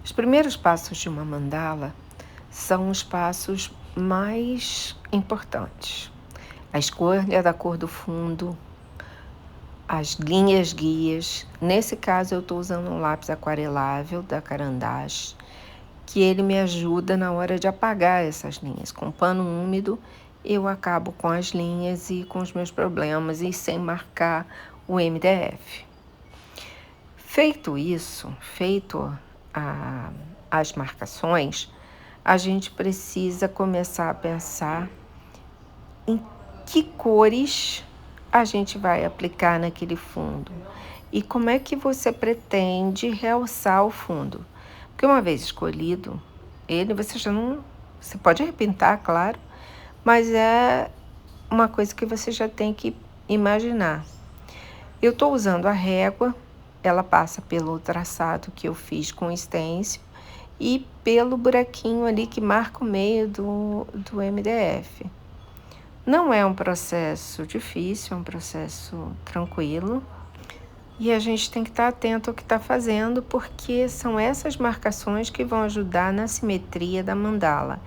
Os primeiros passos de uma mandala são os passos mais importantes. A escolha da cor do fundo, as linhas guias. Nesse caso, eu estou usando um lápis aquarelável da Caran d'Ache, que ele me ajuda na hora de apagar essas linhas. Com pano úmido, eu acabo com as linhas e com os meus problemas e sem marcar o MDF. Feito isso, as marcações, a gente precisa começar a pensar em que cores a gente vai aplicar naquele fundo e como é que você pretende realçar o fundo. Porque uma vez escolhido ele, você já não... Você pode repintar, claro, mas é uma coisa que você já tem que imaginar. Eu estou usando a régua, ela passa pelo traçado que eu fiz com stencil e pelo buraquinho ali que marca o meio do MDF. Não é um processo difícil, é um processo tranquilo. E a gente tem que estar atento ao que está fazendo, porque são essas marcações que vão ajudar na simetria da mandala.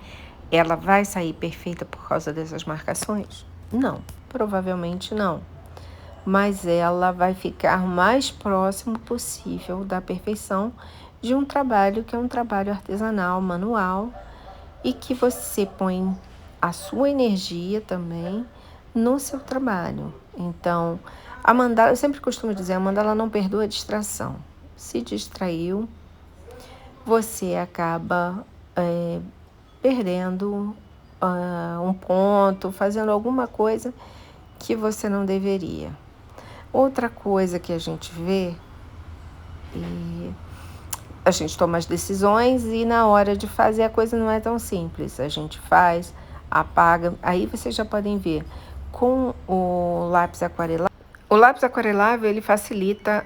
Ela vai sair perfeita por causa dessas marcações? Não, provavelmente não. Mas ela vai ficar o mais próximo possível da perfeição de um trabalho que é um trabalho artesanal, manual, e que você põe a sua energia também no seu trabalho. Então, a mandala, eu sempre costumo dizer, a mandala não perdoa a distração. Se distraiu, você acaba perdendo um ponto, fazendo alguma coisa que você não deveria. Outra coisa que a gente vê, a gente toma as decisões e na hora de fazer a coisa não é tão simples. A gente faz, apaga, aí vocês já podem ver, com o lápis aquarelável, ele facilita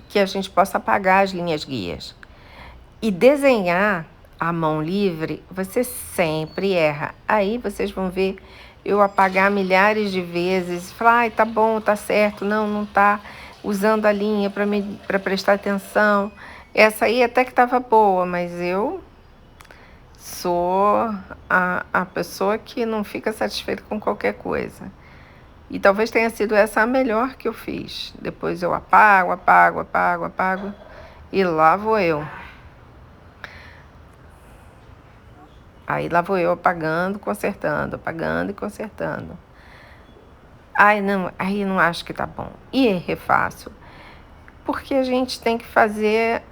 que a gente possa apagar as linhas guias. E desenhar à mão livre, você sempre erra. Aí vocês vão ver eu apagar milhares de vezes, falar, ai, tá bom, tá certo, não tá, usando a linha para prestar atenção. Essa aí até que estava boa, mas eu sou a pessoa que não fica satisfeita com qualquer coisa. E talvez tenha sido essa a melhor que eu fiz. Depois eu apago, e lá vou eu. Aí lá vou eu apagando, consertando, apagando e consertando. Aí não acho que tá bom. E refaço. Porque a gente tem que fazer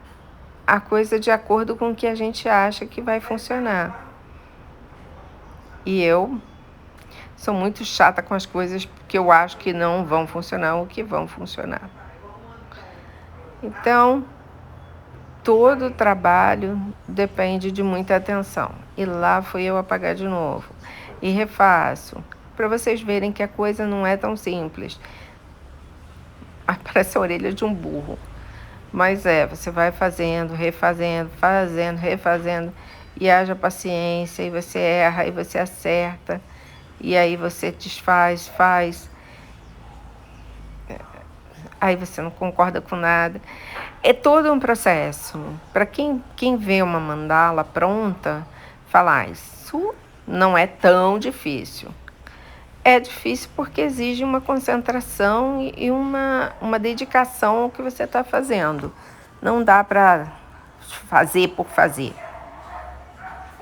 a coisa de acordo com o que a gente acha que vai funcionar. E eu sou muito chata com as coisas que eu acho que não vão funcionar ou que vão funcionar. Então, todo o trabalho depende de muita atenção. E lá fui eu apagar de novo. E refaço. Para vocês verem que a coisa não é tão simples. Parece a orelha de um burro. Mas você vai fazendo, refazendo, refazendo. E haja paciência, e você erra, e você acerta. E aí você desfaz, faz. Aí você não concorda com nada. É todo um processo. Para quem vê uma mandala pronta, fala, isso não é tão difícil. É difícil porque exige uma concentração e uma dedicação ao que você está fazendo. Não dá para fazer por fazer.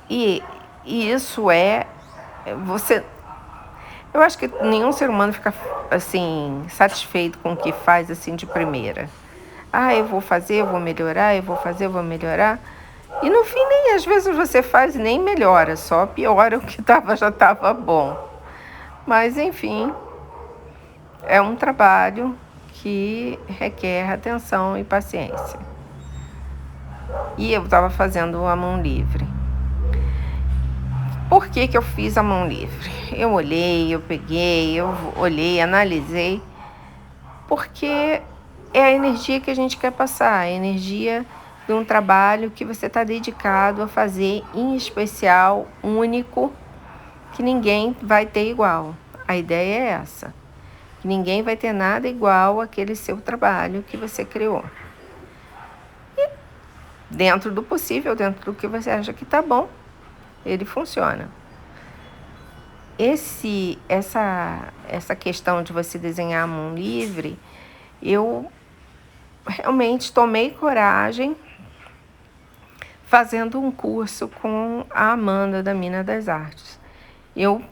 E isso você... Eu acho que nenhum ser humano fica assim satisfeito com o que faz assim de primeira. Eu vou fazer, eu vou melhorar, eu vou fazer, eu vou melhorar. E no fim, nem às vezes você faz e nem melhora, só piora o que já estava bom. Mas, enfim, é um trabalho que requer atenção e paciência. E eu estava fazendo a mão livre. Por que eu fiz a mão livre? Eu olhei, eu peguei, eu olhei, analisei, porque é a energia que a gente quer passar, a energia de um trabalho que você está dedicado a fazer, em especial, único, que ninguém vai ter igual. A ideia é essa, que ninguém vai ter nada igual àquele seu trabalho que você criou. dentro do possível, dentro do que você acha que tá bom, ele funciona. Essa questão de você desenhar à mão livre, eu realmente tomei coragem fazendo um curso com a Amanda da Mina das Artes. Eu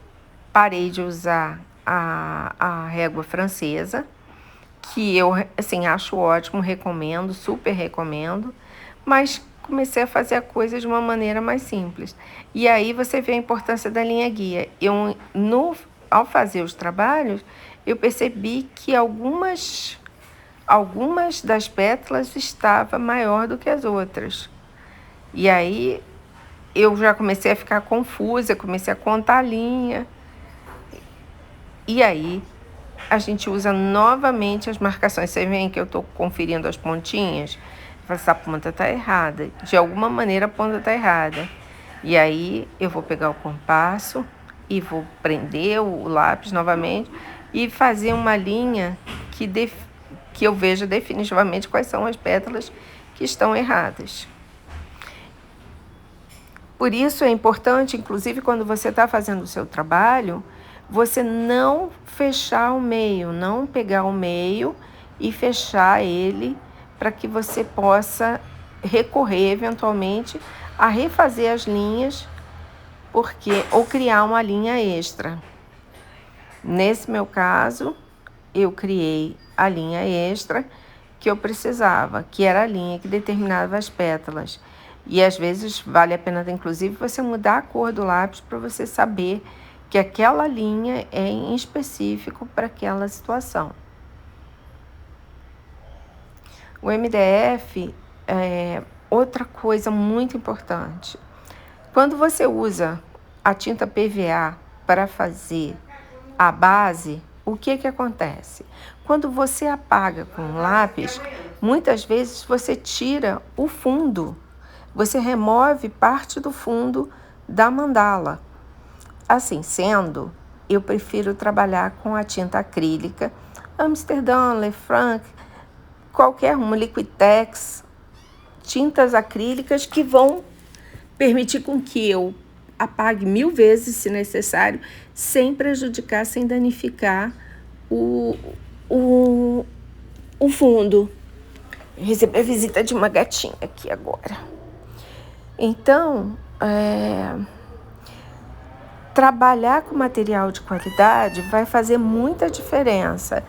parei de usar a régua francesa, que eu assim, acho ótimo, recomendo, super recomendo, mas comecei a fazer a coisa de uma maneira mais simples. E aí você vê a importância da linha guia. Ao fazer os trabalhos, eu percebi que algumas das pétalas estavam maior do que as outras. E aí eu já comecei a ficar confusa, comecei a contar a linha. E aí a gente usa novamente as marcações. Você vê que eu estou conferindo as pontinhas? Essa ponta está errada. De alguma maneira a ponta está errada. E aí eu vou pegar o compasso e vou prender o lápis novamente e fazer uma linha que eu veja definitivamente quais são as pétalas que estão erradas. Por isso é importante, inclusive quando você está fazendo o seu trabalho, você não fechar o meio, não pegar o meio e fechar ele para que você possa recorrer eventualmente a refazer as linhas ou criar uma linha extra. Nesse meu caso, eu criei a linha extra que eu precisava, que era a linha que determinava as pétalas. E às vezes vale a pena, inclusive, você mudar a cor do lápis para você saber que aquela linha é em específico para aquela situação. O MDF é outra coisa muito importante. Quando você usa a tinta PVA para fazer a base, o que acontece? Quando você apaga com um lápis, muitas vezes você tira o fundo, você remove parte do fundo da mandala. Assim sendo, eu prefiro trabalhar com a tinta acrílica, Amsterdã, Lefranc, qualquer uma, Liquitex, tintas acrílicas que vão permitir com que eu apague 1000 vezes, se necessário, sem prejudicar, sem danificar o fundo. Eu recebi a visita de uma gatinha aqui agora. Então, trabalhar com material de qualidade vai fazer muita diferença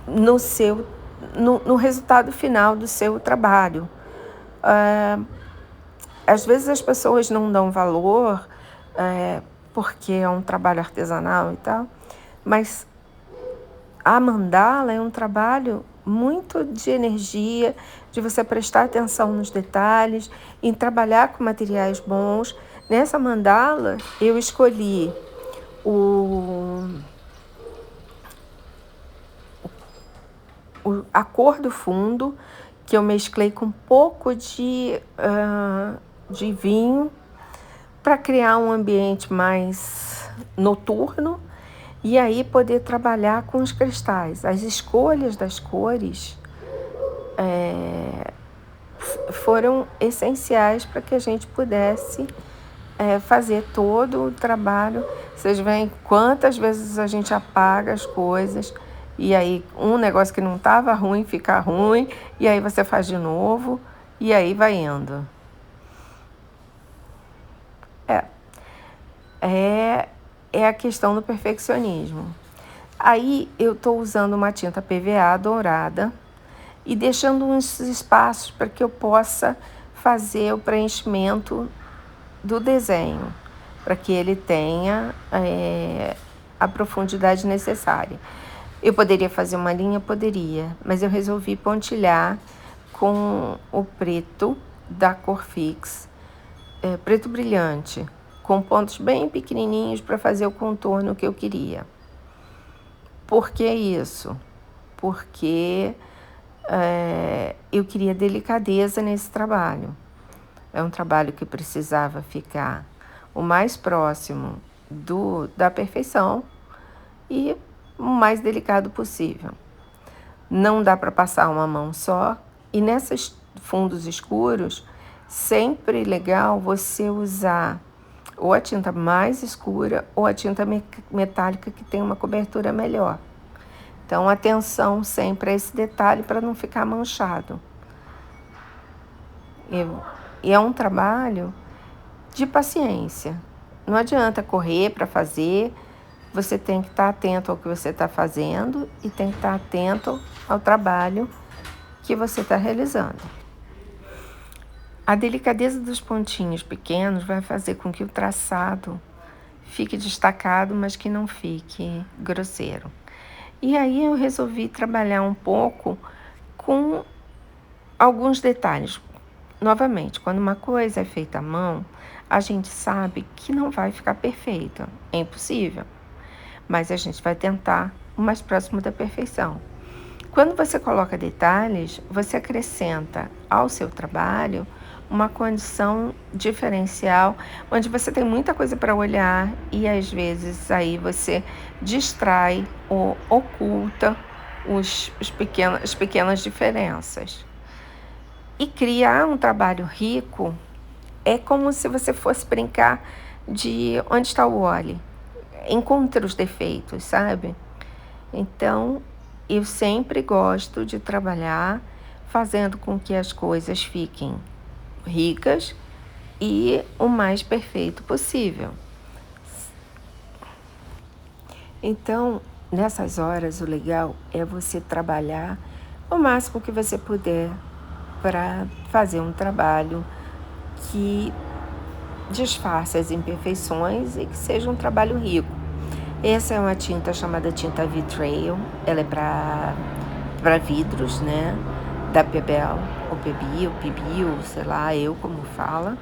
no resultado final do seu trabalho. Às vezes as pessoas não dão valor porque é um trabalho artesanal e tal, mas a mandala é um trabalho muito de energia, de você prestar atenção nos detalhes, em trabalhar com materiais bons. Nessa mandala, eu escolhi a cor do fundo, que eu mesclei com um pouco de vinho, para criar um ambiente mais noturno e aí poder trabalhar com os cristais. As escolhas das cores foram essenciais para que a gente pudesse fazer todo o trabalho. Vocês veem quantas vezes a gente apaga as coisas e aí um negócio que não estava ruim fica ruim e aí você faz de novo e aí vai indo. É a questão do perfeccionismo. Aí eu estou usando uma tinta PVA dourada e deixando uns espaços para que eu possa fazer o preenchimento do desenho, para que ele tenha a profundidade necessária. Eu poderia fazer uma linha? Poderia, mas eu resolvi pontilhar com o preto da Corfix, preto brilhante, com pontos bem pequenininhos para fazer o contorno que eu queria. Por que isso? Porque eu queria delicadeza nesse trabalho. É um trabalho que precisava ficar o mais próximo da perfeição e o mais delicado possível. Não dá para passar uma mão só. E nessas fundos escuros, sempre legal você usar ou a tinta mais escura ou a tinta metálica que tem uma cobertura melhor. Então, atenção sempre a esse detalhe para não ficar manchado. E é um trabalho de paciência. Não adianta correr para fazer, você tem que estar atento ao que você está fazendo e tem que estar atento ao trabalho que você está realizando. A delicadeza dos pontinhos pequenos vai fazer com que o traçado fique destacado, mas que não fique grosseiro. E aí eu resolvi trabalhar um pouco com alguns detalhes. Novamente, quando uma coisa é feita à mão, a gente sabe que não vai ficar perfeita, é impossível. Mas a gente vai tentar o mais próximo da perfeição. Quando você coloca detalhes, você acrescenta ao seu trabalho uma condição diferencial, onde você tem muita coisa para olhar e às vezes aí você distrai ou oculta as pequenas diferenças. E criar um trabalho rico é como se você fosse brincar de onde está o Wall-E. Encontra os defeitos, sabe? Então, eu sempre gosto de trabalhar fazendo com que as coisas fiquem ricas e o mais perfeito possível. Então, nessas horas, o legal é você trabalhar o máximo que você puder para fazer um trabalho que disfarce as imperfeições e que seja um trabalho rico. Essa é uma tinta chamada tinta Vitrail, ela é para vidros, né? Da Pebel, ou Pebbil, sei lá, eu como fala.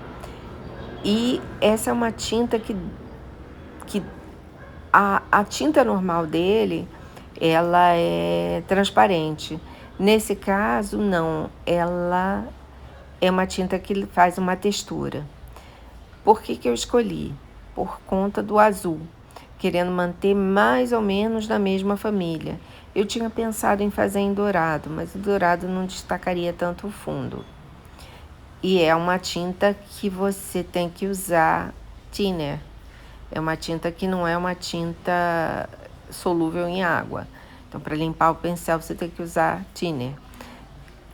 E essa é uma tinta que a tinta normal dele, ela é transparente. Nesse caso, não, ela é uma tinta que faz uma textura. Por que eu escolhi? Por conta do azul, querendo manter mais ou menos na mesma família. Eu tinha pensado em fazer em dourado, mas o dourado não destacaria tanto o fundo. E é uma tinta que você tem que usar thinner. É uma tinta que não é uma tinta solúvel em água. Então, para limpar o pincel, você tem que usar thinner.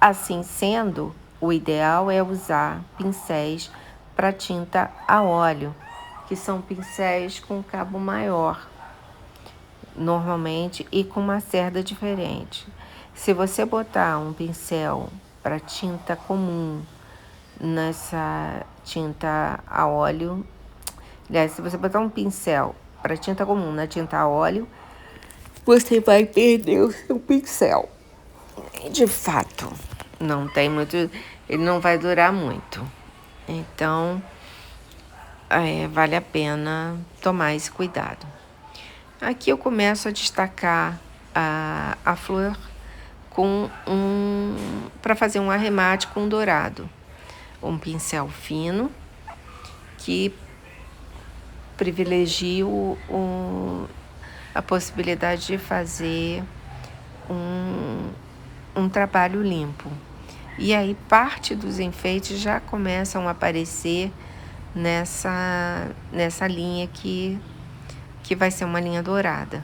Assim sendo, o ideal é usar pincéis para tinta a óleo, que são pincéis com cabo maior, normalmente, e com uma cerda diferente. Se você botar um pincel para tinta comum nessa tinta a óleo, aliás, se você botar um pincel para tinta comum na tinta a óleo, você vai perder o seu pincel. De fato, não tem muito, ele não vai durar muito. Então, vale a pena tomar esse cuidado. Aqui eu começo a destacar a flor para fazer um arremate com dourado. Um pincel fino que privilegio a possibilidade de fazer um trabalho limpo. E aí parte dos enfeites já começam a aparecer nessa linha que vai ser uma linha dourada.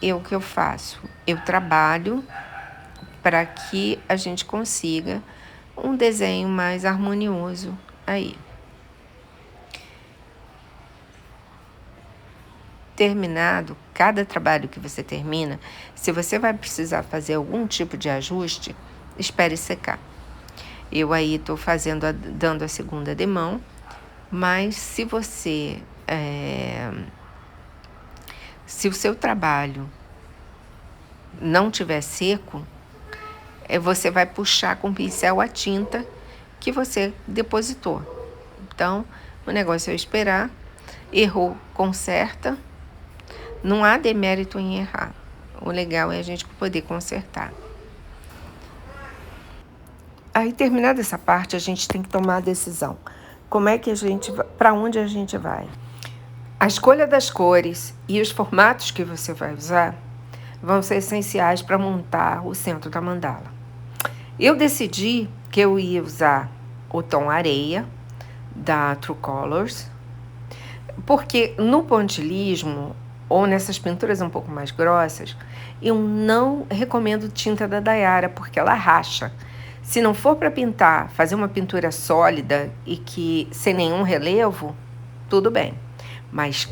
O que eu faço? Eu trabalho para que a gente consiga um desenho mais harmonioso aí. Terminado, cada trabalho que você termina, se você vai precisar fazer algum tipo de ajuste, espere secar. Eu aí estou dando a segunda demão, mas se você, se o seu trabalho não tiver seco, você vai puxar com o pincel a tinta que você depositou. Então, o negócio é esperar, errou, conserta. Não há demérito em errar. O legal é a gente poder consertar. Aí, terminada essa parte, a gente tem que tomar a decisão. Para onde a gente vai? A escolha das cores e os formatos que você vai usar vão ser essenciais para montar o centro da mandala. Eu decidi que eu ia usar o tom areia da True Colors, porque no pontilhismo ou nessas pinturas um pouco mais grossas, eu não recomendo tinta da Daiara, porque ela racha. Se não for para pintar, fazer uma pintura sólida e que sem nenhum relevo, tudo bem. Mas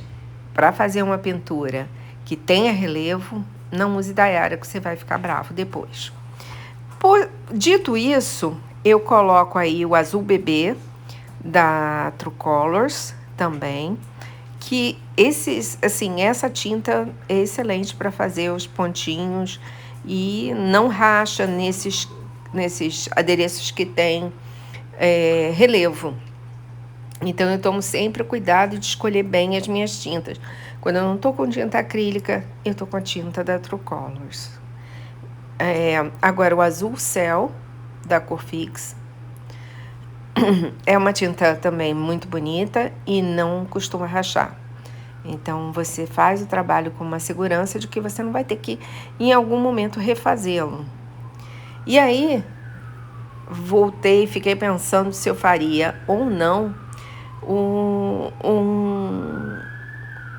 para fazer uma pintura que tenha relevo, não use Daiara, que você vai ficar bravo depois. Dito isso, eu coloco aí o azul bebê da True Colors também, que essa tinta é excelente para fazer os pontinhos e não racha nesses adereços que tem relevo. Então eu tomo sempre cuidado de escolher bem as minhas tintas. Quando eu não estou com tinta acrílica, eu estou com a tinta da True Colors. Agora o azul céu da Corfix é uma tinta também muito bonita e não costuma rachar. Então você faz o trabalho com uma segurança de que você não vai ter que em algum momento refazê-lo. E aí voltei e fiquei pensando se eu faria ou não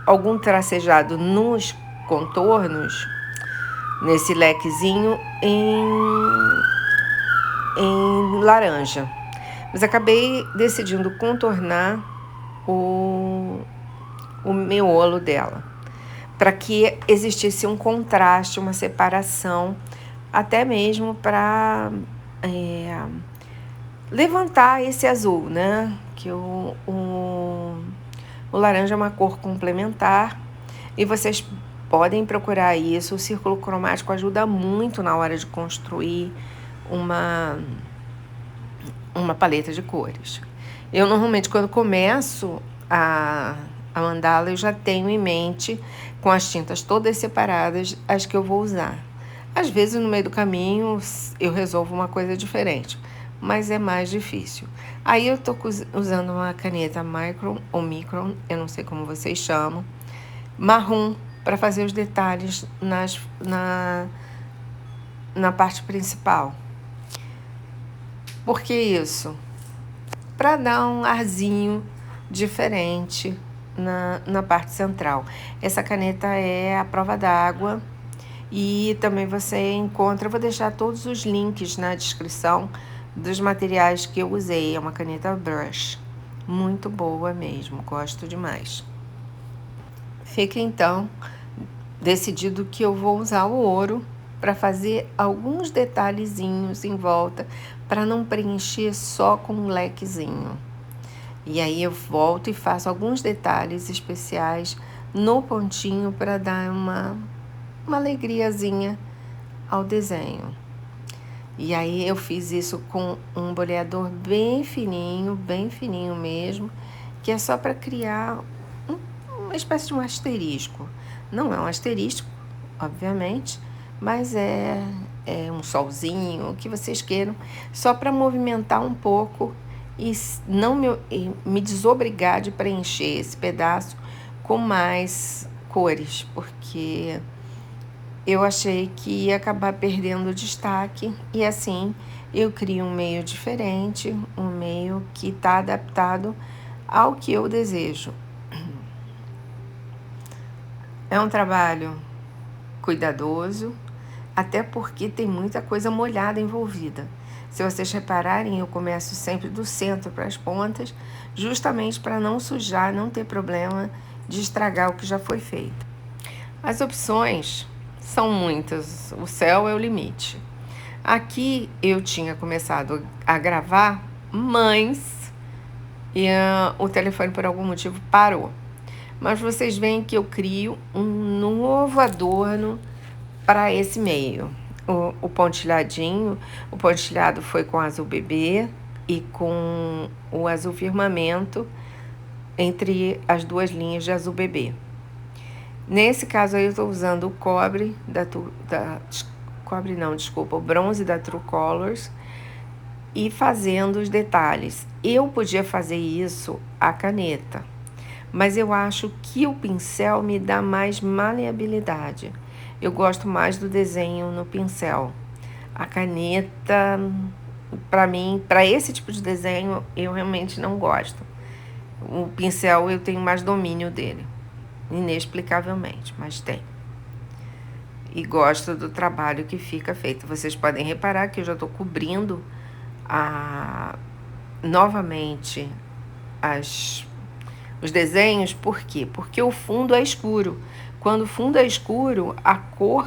algum tracejado nos contornos, nesse lequezinho em laranja. Mas acabei decidindo contornar o miolo dela, para que existisse um contraste, uma separação, até mesmo para levantar esse azul, né? Que o laranja é uma cor complementar e vocês podem procurar isso. O círculo cromático ajuda muito na hora de construir uma paleta de cores. Eu normalmente, quando começo a mandala, eu já tenho em mente, com as tintas todas separadas, as que eu vou usar. Às vezes, no meio do caminho, eu resolvo uma coisa diferente, mas é mais difícil. Aí eu estou usando uma caneta Micron ou Micron, eu não sei como vocês chamam, marrom, para fazer os detalhes na parte principal. Por que isso? Para dar um arzinho diferente na parte central. Essa caneta é a prova d'água e também você encontra, eu vou deixar todos os links na descrição dos materiais que eu usei. É uma caneta brush, muito boa mesmo, gosto demais. Fica então decidido que eu vou usar o ouro para fazer alguns detalhezinhos em volta, para não preencher só com um lequezinho. E aí eu volto e faço alguns detalhes especiais no pontinho para dar uma alegriazinha ao desenho. E aí eu fiz isso com um boleador bem fininho mesmo, que é só para criar uma espécie de um asterisco. Não é um asterisco, obviamente, mas é um solzinho, o que vocês queiram, só para movimentar um pouco e não me desobrigar de preencher esse pedaço com mais cores, porque eu achei que ia acabar perdendo o destaque e assim eu crio um meio diferente, um meio que está adaptado ao que eu desejo. É um trabalho cuidadoso, até porque tem muita coisa molhada envolvida. Se vocês repararem, eu começo sempre do centro para as pontas, justamente para não sujar, não ter problema de estragar o que já foi feito. As opções são muitas, o céu é o limite. Aqui eu tinha começado a gravar, mas o telefone por algum motivo parou. Mas vocês veem que eu crio um novo adorno para esse meio. O pontilhadinho, o pontilhado foi com azul bebê e com o azul firmamento entre as duas linhas de azul bebê. Nesse caso aí eu estou usando o cobre o bronze da True Colors e fazendo os detalhes. Eu podia fazer isso à caneta, mas eu acho que o pincel me dá mais maleabilidade. Eu gosto mais do desenho no pincel. A caneta, para mim, para esse tipo de desenho, eu realmente não gosto. O pincel eu tenho mais domínio dele, inexplicavelmente, mas tem. E gosto do trabalho que fica feito. Vocês podem reparar que eu já estou cobrindo novamente os desenhos. Por quê? Porque o fundo é escuro. Quando o fundo é escuro, a cor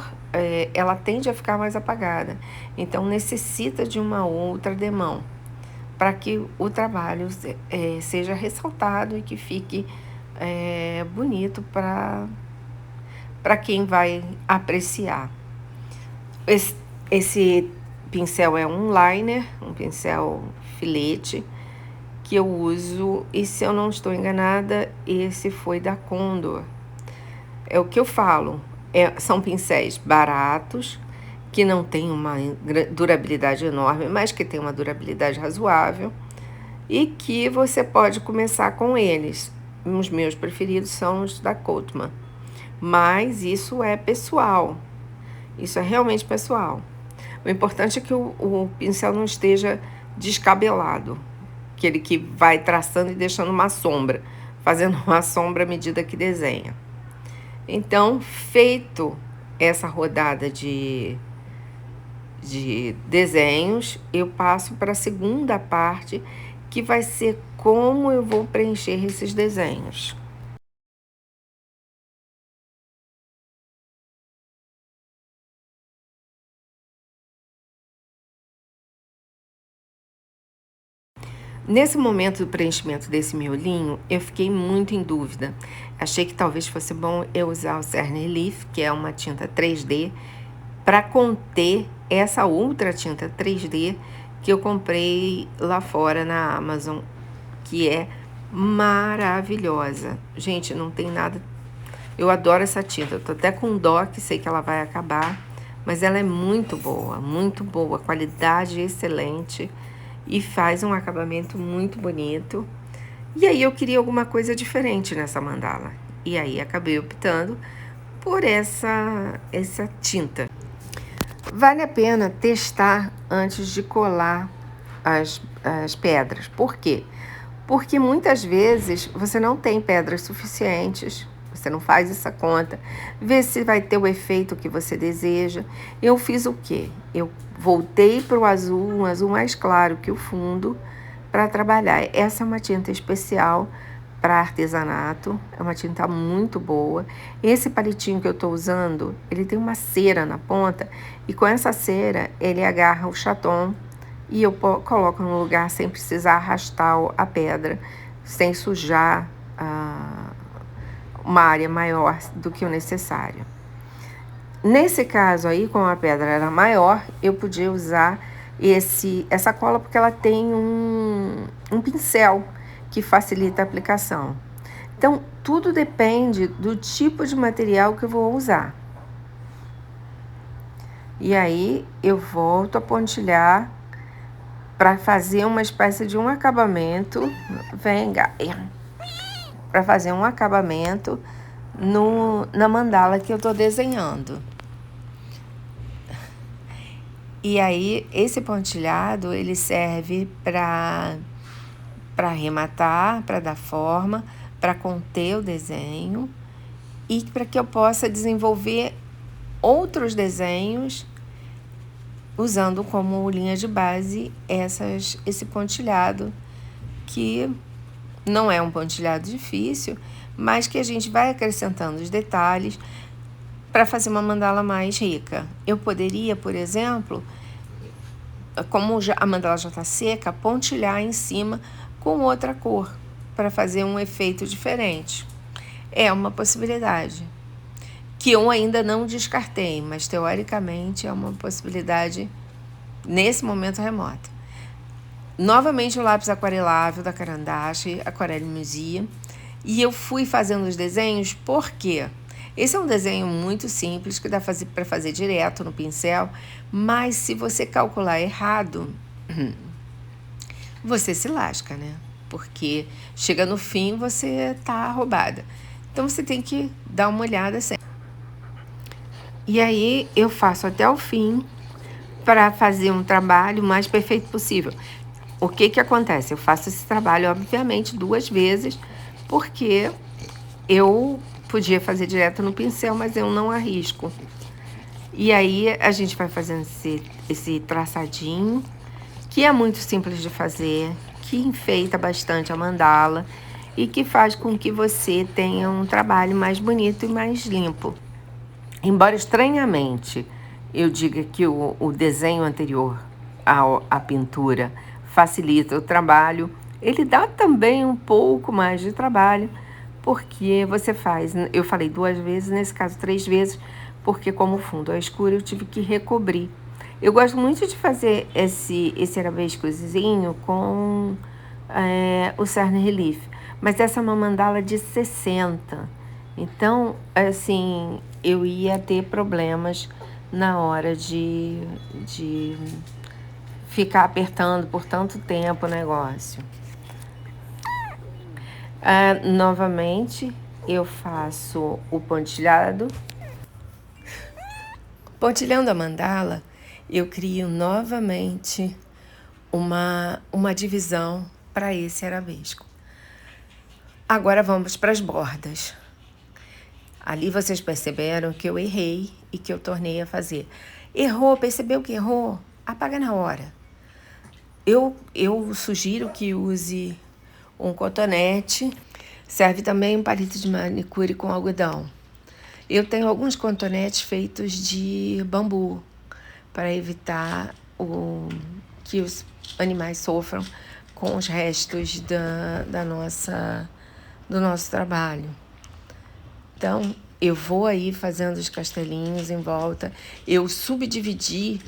ela tende a ficar mais apagada. Então necessita de uma outra demão para que o trabalho seja ressaltado e que fique bonito para quem vai apreciar. Esse pincel é um liner, um pincel filete, que eu uso, e se eu não estou enganada, esse foi da Condor. É o que eu falo, são pincéis baratos, que não tem uma durabilidade enorme, mas que tem uma durabilidade razoável, e que você pode começar com eles. Os meus preferidos são os da Cotman, mas isso é pessoal, isso é realmente pessoal. O importante é que o pincel não esteja descabelado, aquele que vai traçando e deixando uma sombra, fazendo uma sombra à medida que desenha. Então, feito essa rodada de desenhos, eu passo para a segunda parte, que vai ser como eu vou preencher esses desenhos. Nesse momento do preenchimento desse miolinho, eu fiquei muito em dúvida. Achei que talvez fosse bom eu usar o Cerner Leaf, que é uma tinta 3D, para conter essa outra tinta 3D que eu comprei lá fora na Amazon, que é maravilhosa. Gente, não tem nada... Eu adoro essa tinta, eu tô até com dó, que sei que ela vai acabar, mas ela é muito boa, qualidade excelente e faz um acabamento muito bonito. E aí eu queria alguma coisa diferente nessa mandala, e aí acabei optando por essa tinta. Vale a pena testar antes de colar as pedras. Por quê? Porque muitas vezes você não tem pedras suficientes, você não faz essa conta, vê se vai ter o efeito que você deseja. Eu fiz o quê? Eu voltei para o azul, um azul mais claro que o fundo, para trabalhar. Essa é uma tinta especial para artesanato, é uma tinta muito boa. Esse palitinho que eu estou usando, ele tem uma cera na ponta, e com essa cera ele agarra o chaton, e eu coloco no lugar sem precisar arrastar a pedra, sem sujar uma área maior do que o necessário. Nesse caso aí, como a pedra era maior, eu podia usar essa cola, porque ela tem um pincel que facilita a aplicação. Então, tudo depende do tipo de material que eu vou usar. E aí, eu volto a pontilhar para fazer uma espécie de um acabamento. Vem, Gaia! Para fazer um acabamento na mandala que eu estou desenhando. E aí, esse pontilhado, ele serve para arrematar, para dar forma, para conter o desenho e para que eu possa desenvolver outros desenhos usando como linha de base esse pontilhado, que não é um pontilhado difícil, mas que a gente vai acrescentando os detalhes para fazer uma mandala mais rica. Eu poderia, por exemplo, como a mandala já está seca, pontilhar em cima com outra cor, para fazer um efeito diferente. É uma possibilidade, que eu ainda não descartei, mas teoricamente é uma possibilidade nesse momento remota. Novamente o lápis aquarelável da Caran d'Ache, Aquarelle Musea, e eu fui fazendo os desenhos porque esse é um desenho muito simples, que dá para fazer direto no pincel, mas se você calcular errado, você se lasca, né? Porque chega no fim, você tá roubada. Então, você tem que dar uma olhada sempre. E aí, eu faço até o fim, para fazer um trabalho mais perfeito possível. O que acontece? Eu faço esse trabalho, obviamente, 2 vezes, porque eu podia fazer direto no pincel, mas eu não arrisco. E aí a gente vai fazendo esse traçadinho, que é muito simples de fazer, que enfeita bastante a mandala e que faz com que você tenha um trabalho mais bonito e mais limpo. Embora estranhamente eu diga que o desenho anterior à pintura facilita o trabalho, ele dá também um pouco mais de trabalho, porque você faz, eu falei 2 vezes, nesse caso 3 vezes, porque como o fundo é escuro eu tive que recobrir. Eu gosto muito de fazer esse arabescozinho com o cerne relief, mas essa é uma mandala de 60. Então, assim, eu ia ter problemas na hora de ficar apertando por tanto tempo o negócio. Novamente, eu faço o pontilhado. Pontilhando a mandala, eu crio novamente uma divisão para esse arabesco. Agora vamos para as bordas. Ali vocês perceberam que eu errei e que eu tornei a fazer. Errou, percebeu que errou? Apaga na hora. Eu sugiro que use um cotonete. Serve também um palito de manicure com algodão. Eu tenho alguns cotonetes feitos de bambu para evitar que os animais sofram com os restos do nosso trabalho. Então, eu vou aí fazendo os castelinhos em volta. Eu subdividi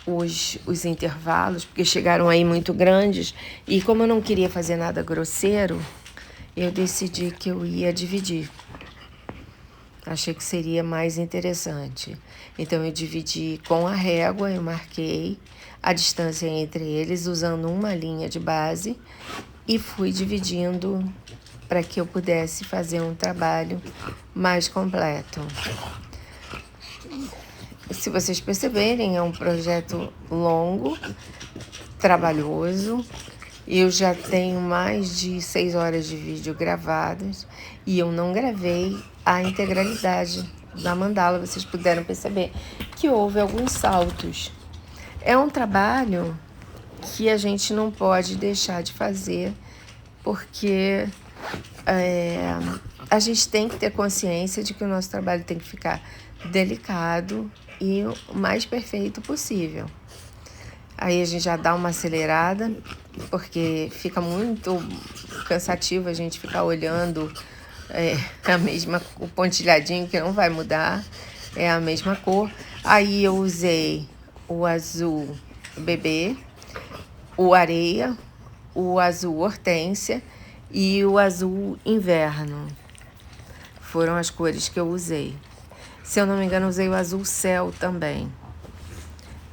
os intervalos, porque chegaram aí muito grandes. E como eu não queria fazer nada grosseiro, eu decidi que eu ia dividir. Achei que seria mais interessante. Então, eu dividi com a régua, eu marquei a distância entre eles, usando uma linha de base, e fui dividindo para que eu pudesse fazer um trabalho mais completo. Se vocês perceberem, é um projeto longo, trabalhoso. Eu já tenho mais de 6 horas de vídeo gravadas e eu não gravei a integralidade da mandala. Vocês puderam perceber que houve alguns saltos. É um trabalho que a gente não pode deixar de fazer, porque a gente tem que ter consciência de que o nosso trabalho tem que ficar delicado e o mais perfeito possível. Aí a gente já dá uma acelerada, porque fica muito cansativo a gente ficar olhando o pontilhadinho, que não vai mudar, é a mesma cor. Aí eu usei o azul bebê, o areia, o azul hortênsia e o azul inverno. Foram as cores que eu usei. Se eu não me engano, usei o azul céu também.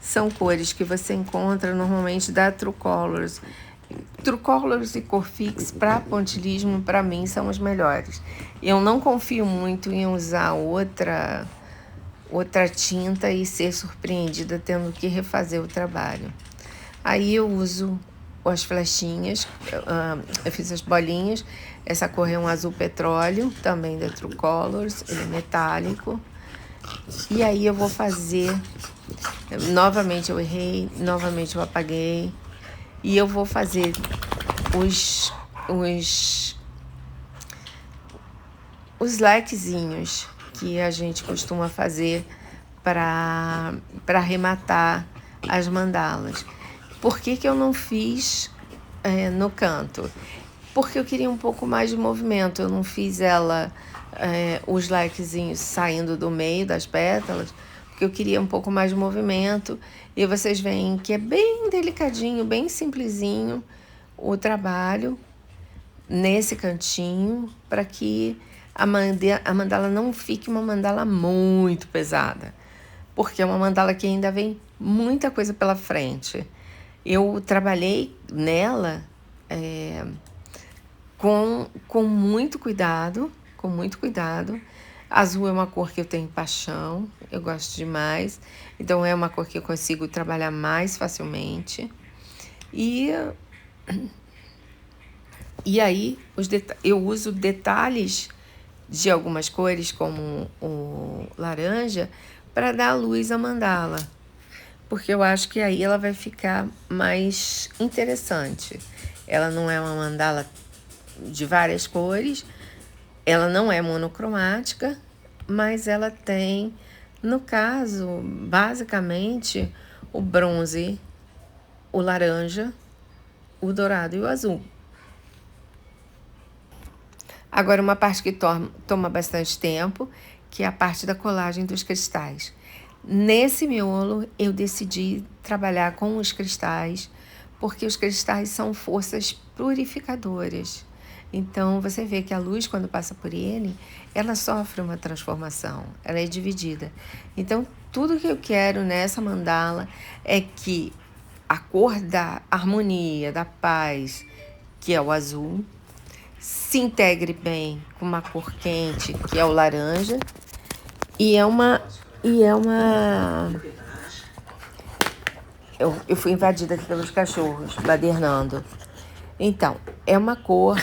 São cores que você encontra normalmente da True Colors. True Colors e Corfix para pontilismo, para mim, são os melhores. Eu não confio muito em usar outra tinta e ser surpreendida tendo que refazer o trabalho. Aí eu uso as flechinhas, eu fiz as bolinhas. Essa cor é um azul petróleo, também da True Colors, ele é metálico. E aí eu vou fazer, novamente eu errei, novamente eu apaguei, e eu vou fazer os lequezinhos que a gente costuma fazer para arrematar as mandalas. Por que eu não fiz no canto? Porque eu queria um pouco mais de movimento. Eu não fiz os lequezinhos saindo do meio das pétalas, porque eu queria um pouco mais de movimento. E vocês veem que é bem delicadinho, bem simplesinho o trabalho nesse cantinho, para que a mandala não fique uma mandala muito pesada, porque é uma mandala que ainda vem muita coisa pela frente. Eu trabalhei nela com muito cuidado, Azul é uma cor que eu tenho paixão, eu gosto demais. Então, é uma cor que eu consigo trabalhar mais facilmente. E aí, eu uso detalhes de algumas cores, como o laranja, para dar luz à mandala. Porque eu acho que aí ela vai ficar mais interessante. Ela não é uma mandala de várias cores, ela não é monocromática, mas ela tem, no caso, basicamente, o bronze, o laranja, o dourado e o azul. Agora, uma parte que toma bastante tempo, que é a parte da colagem dos cristais. Nesse miolo, eu decidi trabalhar com os cristais, porque os cristais são forças purificadoras. Então, você vê que a luz, quando passa por ele, ela sofre uma transformação, ela é dividida. Então, tudo que eu quero nessa mandala é que a cor da harmonia, da paz, que é o azul, se integre bem com uma cor quente, que é o laranja, e é uma. Eu fui invadida aqui pelos cachorros, badernando. Então, é uma cor,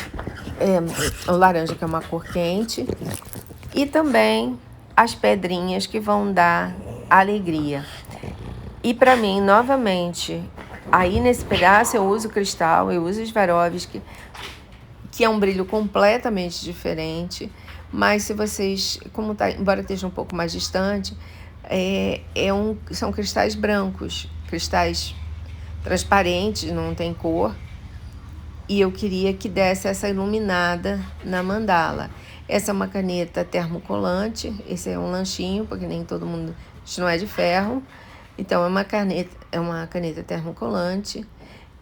o laranja, que é uma cor quente, e também as pedrinhas que vão dar alegria. E para mim, novamente, aí nesse pedaço eu uso cristal, eu uso Swarovski, que é um brilho completamente diferente, mas se vocês, como tá, embora esteja um pouco mais distante, são cristais brancos, cristais transparentes, não tem cor, e eu queria que desse essa iluminada na mandala. Essa é uma caneta termocolante, esse é um lanchinho, porque nem todo mundo, isso não é de ferro, então é uma caneta termocolante.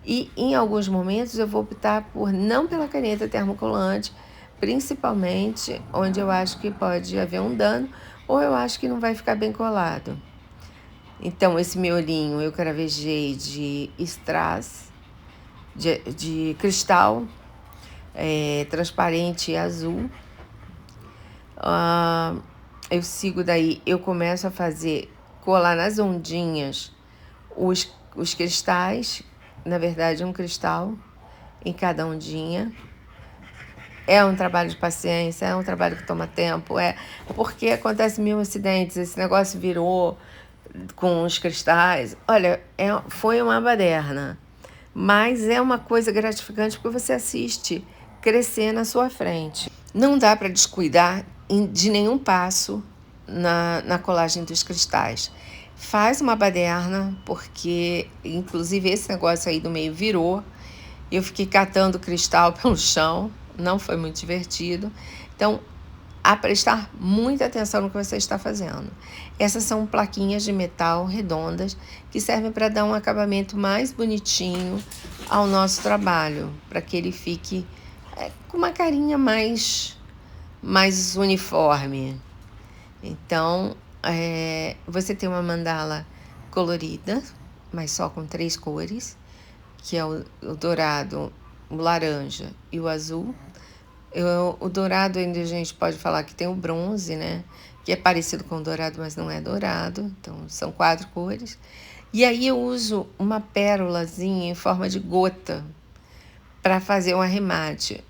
E em alguns momentos eu vou optar por não pela caneta termocolante, principalmente onde eu acho que pode haver um dano ou eu acho que não vai ficar bem colado. Então, esse miolinho eu cravejei de strass, de cristal transparente e azul. Eu sigo daí, eu começo a colar nas ondinhas os cristais, na verdade um cristal em cada ondinha. É um trabalho de paciência, é um trabalho que toma tempo, porque acontece mil acidentes, esse negócio virou com os cristais. Olha, foi uma baderna, mas é uma coisa gratificante porque você assiste crescer na sua frente. Não dá para descuidar de nenhum passo na colagem dos cristais. Faz uma baderna, porque inclusive esse negócio aí do meio virou. Eu fiquei catando cristal pelo chão, não foi muito divertido. Então, a prestar muita atenção no que você está fazendo. Essas são plaquinhas de metal redondas que servem para dar um acabamento mais bonitinho ao nosso trabalho, para que ele fique com uma carinha mais uniforme. Então, você tem uma mandala colorida, mas só com 3 cores, que é o dourado, o laranja e o azul. O dourado ainda a gente pode falar que tem o bronze, né? Que é parecido com o dourado, mas não é dourado. Então, são 4 cores. E aí eu uso uma pérolazinha em forma de gota para fazer um arremate.